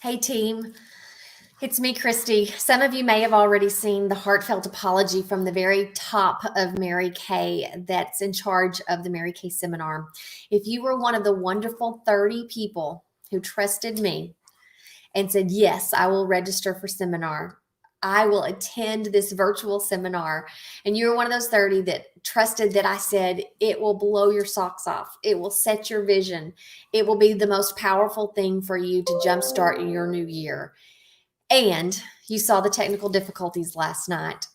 Hey team, it's me, Christy. Some of you may have already seen the heartfelt apology from the very top of Mary Kay that's in charge of the Mary Kay seminar. If you were one of the wonderful 30 people who trusted me and said, yes, I will register for seminar, I will attend this virtual seminar. And you were one of those 30 that trusted that I said, it will blow your socks off. It will set your vision. It will be the most powerful thing for you to jumpstart your new year. And you saw the technical difficulties last night.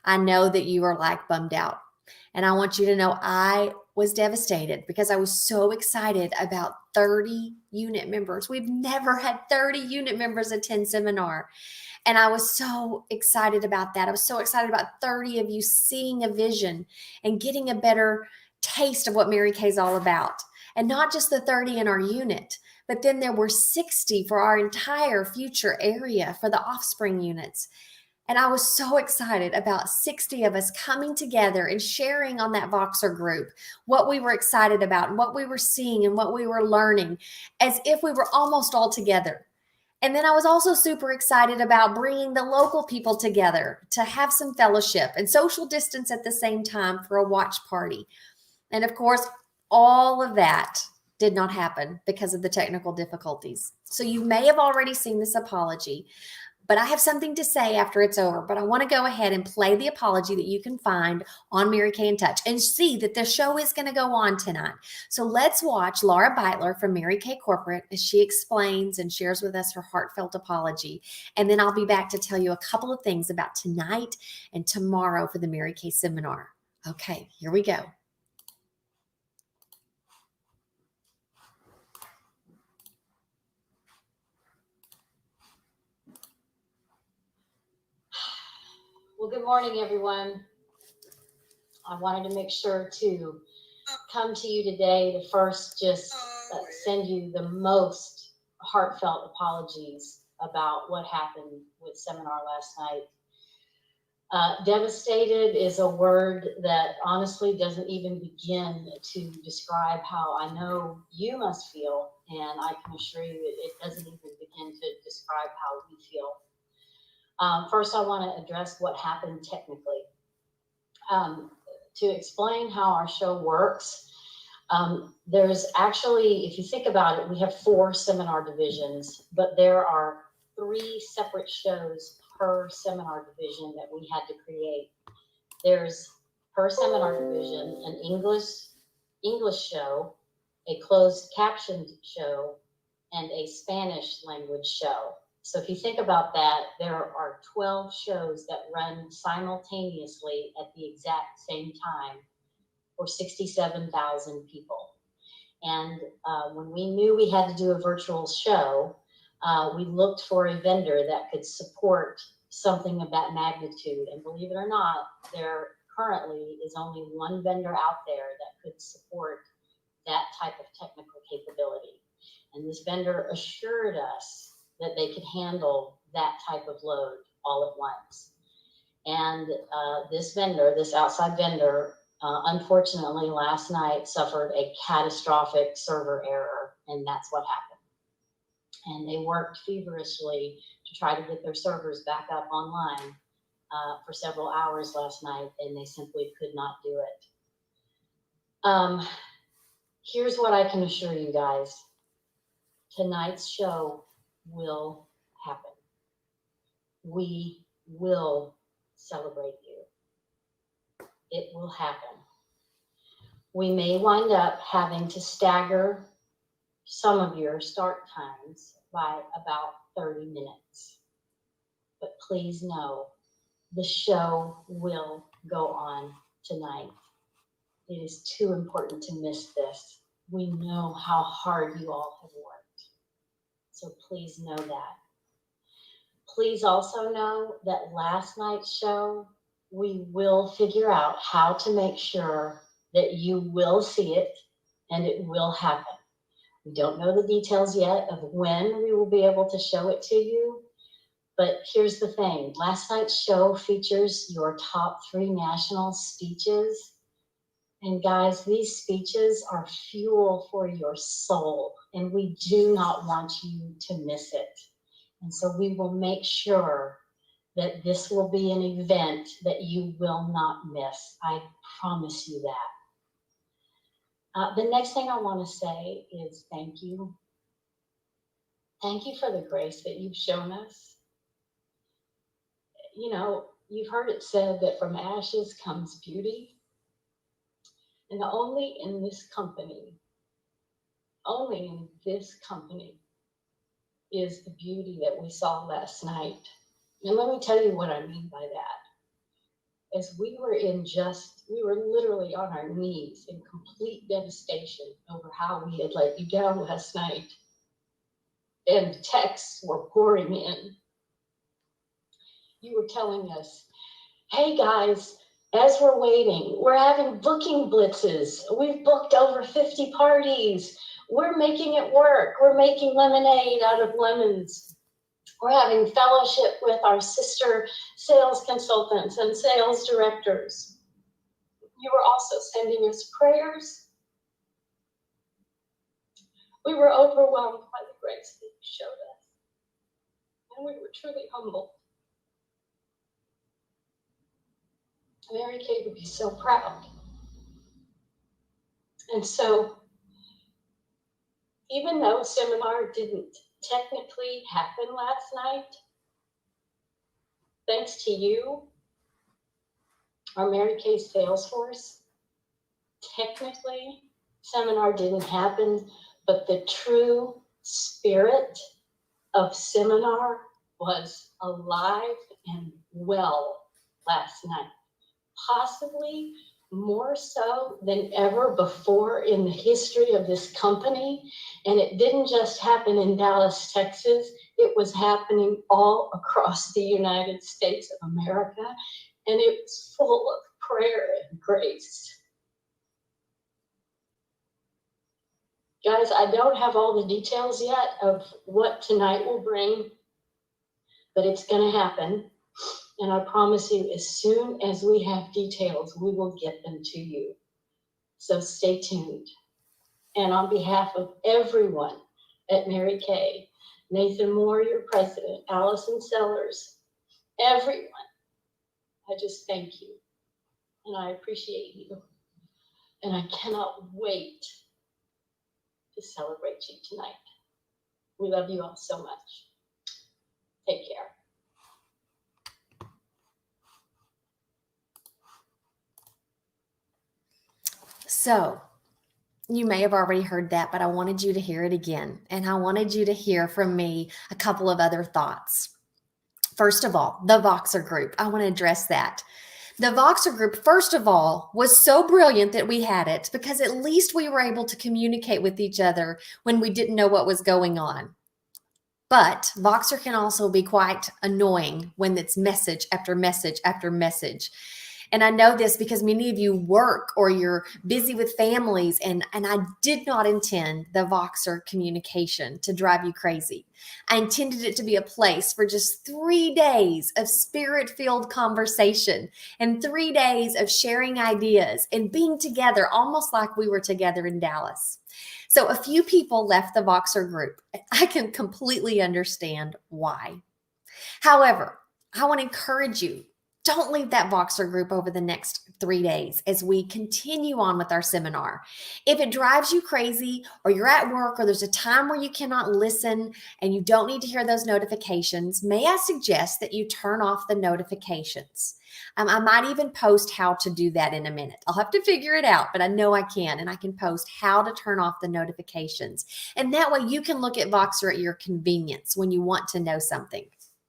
I know that you are like bummed out. And I want you to know I was devastated because I was so excited about 30 unit members. We've never had 30 unit members attend seminar. And I was so excited about that. I was so excited about 30 of you seeing a vision and getting a better taste of what Mary Kay is all about. And not just the 30 in our unit, but then there were 60 for our entire future area for the offspring units. And I was so excited about 60 of us coming together and sharing on that Voxer group what we were excited about and what we were seeing and what we were learning, as if we were almost all together. And then I was also super excited about bringing the local people together to have some fellowship and social distance at the same time for a watch party. And of course, all of that did not happen because of the technical difficulties. So you may have already seen this apology, but I have something to say after it's over. But I want to go ahead and play the apology that you can find on Mary Kay in Touch and see that the show is going to go on tonight. So let's watch Laura Beitler from Mary Kay Corporate as she explains and shares with us her heartfelt apology. And then I'll be back to tell you a couple of things about tonight and tomorrow for the Mary Kay seminar. Okay, here we go. Well, good morning, everyone. I wanted to make sure to come to you today to first just send you the most heartfelt apologies about what happened with seminar last night. Devastated is a word that honestly doesn't even begin to describe how I know you must feel, and I can assure you it doesn't even begin to describe how we feel. First, I want to address what happened technically. To explain how our show works, there's actually, if you think about it, we have 4 seminar divisions, but there are 3 separate shows per seminar division that we had to create. There's per seminar division an English show, a closed captioned show, and a Spanish language show. So if you think about that, there are 12 shows that run simultaneously at the exact same time for 67,000 people. And when we knew we had to do a virtual show, we looked for a vendor that could support something of that magnitude. And believe it or not, there currently is only one vendor out there that could support that type of technical capability. And this vendor assured us that they could handle that type of load all at once. And this vendor, this outside vendor, unfortunately last night suffered a catastrophic server error, and that's what happened. And they worked feverishly to try to get their servers back up online for several hours last night, and they simply could not do it. Here's what I can assure you guys. Tonight's show will happen. We will celebrate you. It will happen. We may wind up having to stagger some of your start times by about 30 minutes. But please know, the show will go on tonight. It is too important to miss this. We know how hard you all have worked. So please know that. Please also know that last night's show, we will figure out how to make sure that you will see it and it will happen. We don't know the details yet of when we will be able to show it to you, but here's the thing. Last night's show features your top 3 national speeches. And guys, these speeches are fuel for your soul, and we do not want you to miss it. And so we will make sure that this will be an event that you will not miss. I promise you that. The next thing I want to say is thank you. Thank you for the grace that you've shown us. You know, you've heard it said that from ashes comes beauty. And only in this company is the beauty that we saw last night. And let me tell you what I mean by that. As we were literally on our knees in complete devastation over how we had let you down last night. And texts were pouring in. You were telling us, hey guys, as we're waiting, we're having booking blitzes. We've booked over 50 parties. We're making it work. We're making lemonade out of lemons. We're having fellowship with our sister sales consultants and sales directors. You were also sending us prayers. We were overwhelmed by the grace that you showed us. And we were truly humbled. Mary Kay would be so proud. And so, even though seminar didn't technically happen last night, thanks to you, our Mary Kay sales force, technically seminar didn't happen, but the true spirit of seminar was alive and well last night. Possibly more so than ever before in the history of this company. And it didn't just happen in Dallas, Texas. It was happening all across the United States of America. And it was full of prayer and grace. Guys, I don't have all the details yet of what tonight will bring, but it's going to happen. And I promise you, as soon as we have details, we will get them to you. So stay tuned. And on behalf of everyone at Mary Kay, Nathan Moore, your president, Allison Sellers, everyone, I just thank you. And I appreciate you. And I cannot wait to celebrate you tonight. We love you all so much. Take care. So you may have already heard that, but I wanted you to hear it again. And I wanted you to hear from me a couple of other thoughts. First of all, the Voxer group. I want to address that. The Voxer group, first of all, was so brilliant that we had it because at least we were able to communicate with each other when we didn't know what was going on. But Voxer can also be quite annoying when it's message after message after message. And I know this because many of you work or you're busy with families, and I did not intend the Voxer communication to drive you crazy. I intended it to be a place for just 3 days of spirit-filled conversation and 3 days of sharing ideas and being together almost like we were together in Dallas. So a few people left the Voxer group. I can completely understand why. However, I want to encourage you, don't leave that Voxer group over the next 3 days as we continue on with our seminar. If it drives you crazy or you're at work or there's a time where you cannot listen and you don't need to hear those notifications, may I suggest that you turn off the notifications? I might even post how to do that in a minute. I'll have to figure it out, but I know I can, and I can post how to turn off the notifications. And that way you can look at Voxer at your convenience when you want to know something.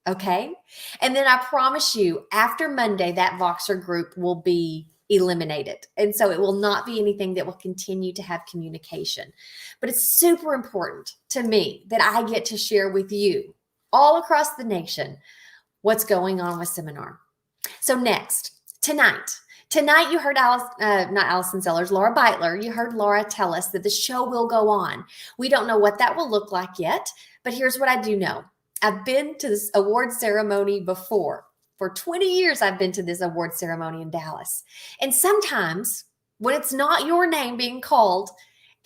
Okay. And then I promise you, after Monday, that Voxer group will be eliminated. And so it will not be anything that will continue to have communication. But it's super important to me that I get to share with you all across the nation what's going on with seminar. So next, tonight you heard not Allison Sellers, Laura Beitler. You heard Laura tell us that the show will go on. We don't know what that will look like yet, but here's what I do know. I've been to this award ceremony before. For 20 years, I've been to this award ceremony in Dallas. And sometimes when it's not your name being called,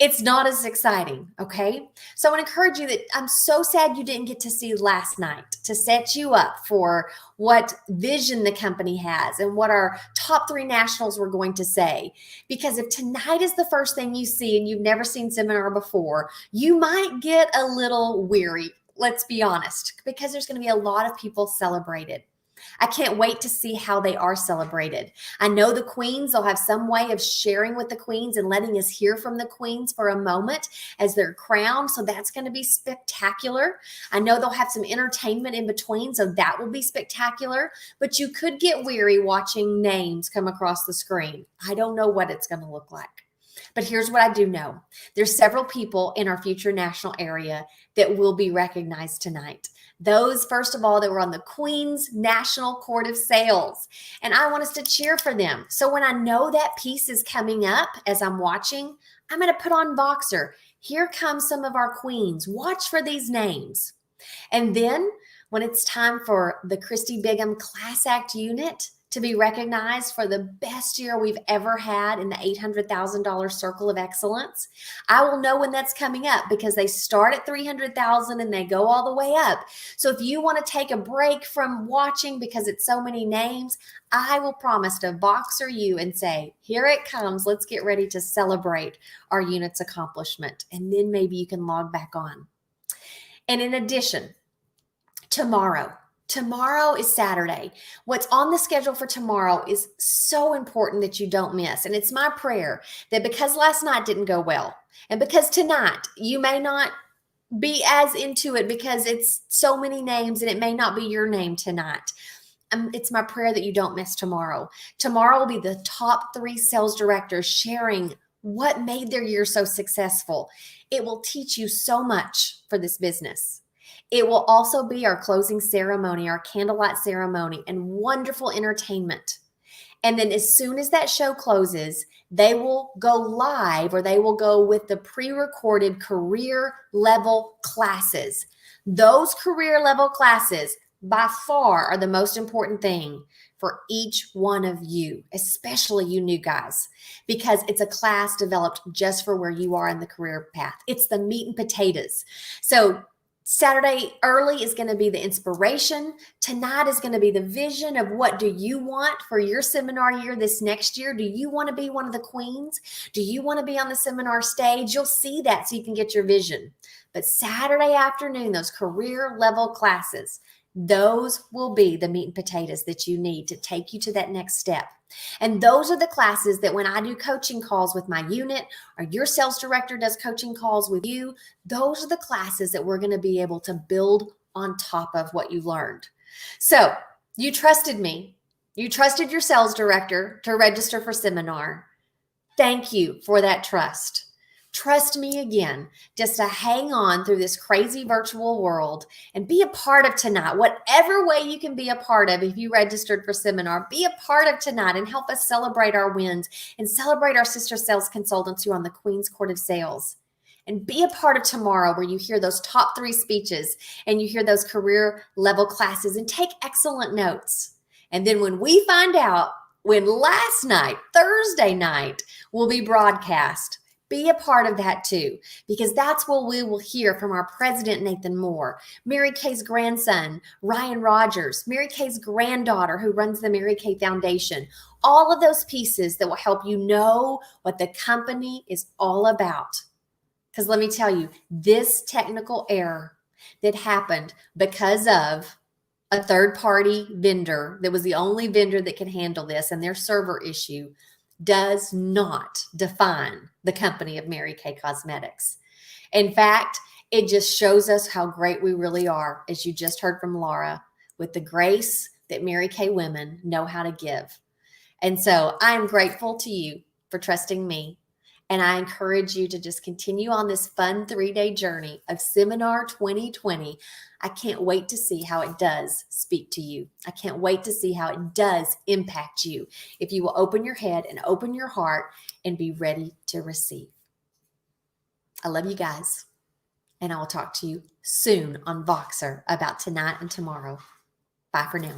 it's not as exciting, okay? So I want to encourage you that I'm so sad you didn't get to see last night to set you up for what vision the company has and what our top 3 nationals were going to say. Because if tonight is the first thing you see and you've never seen seminar before, you might get a little weary, let's be honest, because there's going to be a lot of people celebrated. I can't wait to see how they are celebrated. I know the queens, they'll have some way of sharing with the queens and letting us hear from the queens for a moment as they're crowned. So that's going to be spectacular. I know they'll have some entertainment in between. So that will be spectacular. But you could get weary watching names come across the screen. I don't know what it's going to look like. But here's what I do know. There's several people in our future national area that will be recognized tonight. Those, first of all, that were on the Queen's National Court of Sales. And I want us to cheer for them. So when I know that piece is coming up as I'm watching, I'm going to put on Voxer. Here comes some of our queens. Watch for these names. And then when it's time for the Christy Bigham Class Act unit to be recognized for the best year we've ever had in the $800,000 Circle of Excellence, I will know when that's coming up because they start at $300,000 and they go all the way up. So if you want to take a break from watching because it's so many names, I will promise to Voxer you and say, here it comes. Let's get ready to celebrate our unit's accomplishment. And then maybe you can log back on. And in addition, Tomorrow is Saturday. What's on the schedule for tomorrow is so important that you don't miss. And it's my prayer that because last night didn't go well, and because tonight you may not be as into it because it's so many names and it may not be your name tonight. It's my prayer that you don't miss tomorrow. Tomorrow will be the top 3 sales directors sharing what made their year so successful. It will teach you so much for this business. It will also be our closing ceremony, our candlelight ceremony, and wonderful entertainment. And then as soon as that show closes, they will go live or they will go with the pre-recorded career level classes. Those career level classes by far are the most important thing for each one of you, especially you new guys, because it's a class developed just for where you are in the career path. It's the meat and potatoes. So Saturday early is going to be the inspiration. Tonight is going to be the vision of what do you want for your seminar year this next year? Do you want to be one of the queens? Do you want to be on the seminar stage? You'll see that so you can get your vision. But Saturday afternoon, those career level classes, those will be the meat and potatoes that you need to take you to that next step. And those are the classes that when I do coaching calls with my unit or your sales director does coaching calls with you, those are the classes that we're going to be able to build on top of what you learned. So you trusted me. You trusted your sales director to register for seminar. Thank you for that trust. Trust me again, just to hang on through this crazy virtual world and be a part of tonight. Whatever way you can be a part of, if you registered for seminar, be a part of tonight and help us celebrate our wins and celebrate our sister sales consultants who are on the Queen's Court of Sales. And be a part of tomorrow where you hear those top 3 speeches and you hear those career level classes and take excellent notes. And then when we find out when last night, Thursday night, will be broadcast, be a part of that too, because that's what we will hear from our president, Nathan Moore, Mary Kay's grandson, Ryan Rogers, Mary Kay's granddaughter who runs the Mary Kay Foundation. All of those pieces that will help you know what the company is all about. Because let me tell you, this technical error that happened because of a third-party vendor that was the only vendor that could handle this and their server issue does not define the company of Mary Kay Cosmetics. In fact, it just shows us how great we really are, as you just heard from Laura, with the grace that Mary Kay women know how to give. And so I'm grateful to you for trusting me. And I encourage you to just continue on this fun 3-day journey of Seminar 2020. I can't wait to see how it does speak to you. I can't wait to see how it does impact you if you will open your head and open your heart and be ready to receive. I love you guys. And I will talk to you soon on Voxer about tonight and tomorrow. Bye for now.